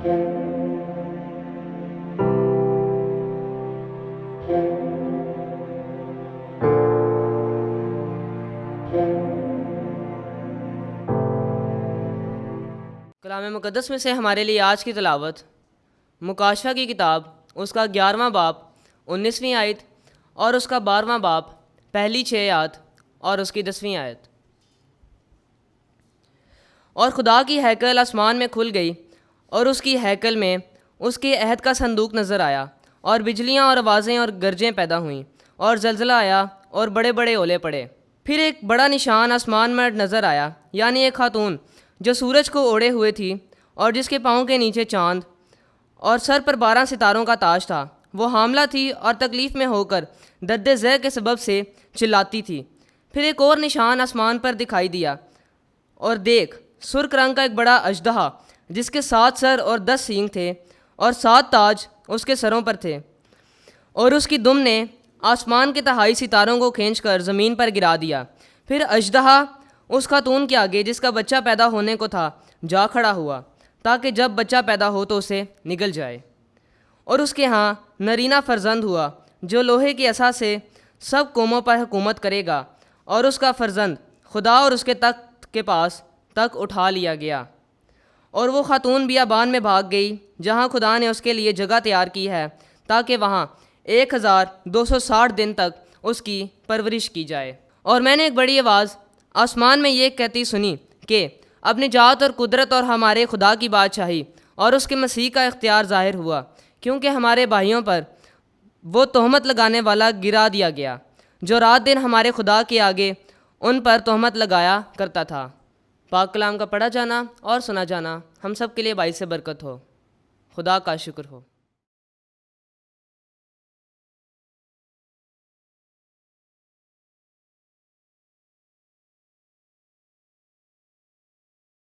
کلام مقدس میں سے ہمارے لیے آج کی تلاوت مکاشفہ کی کتاب اس کا 11واں باب 19ویں آیت اور اس کا 12واں باب پہلی 6 آیات اور اس کی 10ویں آیت۔ اور خدا کی ہیکل آسمان میں کھل گئی اور اس کی ہیکل میں اس کے عہد کا صندوق نظر آیا، اور بجلیاں اور آوازیں اور گرجیں پیدا ہوئیں، اور زلزلہ آیا اور بڑے بڑے اولے پڑے۔ پھر ایک بڑا نشان آسمان میں نظر آیا، یعنی ایک خاتون جو سورج کو اوڑھے ہوئے تھی اور جس کے پاؤں کے نیچے چاند اور سر پر 12 ستاروں کا تاج تھا۔ وہ حاملہ تھی اور تکلیف میں ہو کر درد ذہ کے سبب سے چلاتی تھی۔ پھر ایک اور نشان آسمان پر دکھائی دیا، اور دیکھ، سرخ رنگ کا ایک بڑا اژدہا جس کے 7 سر اور 10 سینگ تھے، اور 7 تاج اس کے سروں پر تھے، اور اس کی دم نے آسمان کے تہائی ستاروں کو کھینچ کر زمین پر گرا دیا۔ پھر اژدہا اس خاتون کے آگے جس کا بچہ پیدا ہونے کو تھا جا کھڑا ہوا، تاکہ جب بچہ پیدا ہو تو اسے نگل جائے۔ اور اس کے ہاں نرینہ فرزند ہوا جو لوہے کی عصا سے سب قوموں پر حکومت کرے گا، اور اس کا فرزند خدا اور اس کے تخت کے پاس تک اٹھا لیا گیا۔ اور وہ خاتون بیابان میں بھاگ گئی جہاں خدا نے اس کے لیے جگہ تیار کی ہے، تاکہ وہاں 1260 دن تک اس کی پرورش کی جائے۔ اور میں نے ایک بڑی آواز آسمان میں یہ کہتی سنی کہ اب نجات اور قدرت اور ہمارے خدا کی بادشاہی اور اس کے مسیح کا اختیار ظاہر ہوا، کیونکہ ہمارے بھائیوں پر وہ تہمت لگانے والا گرا دیا گیا جو رات دن ہمارے خدا کے آگے ان پر تہمت لگایا کرتا تھا۔ پاک کلام کا پڑھا جانا اور سنا جانا ہم سب کے لیے باعث برکت ہو۔ خدا کا شکر ہو۔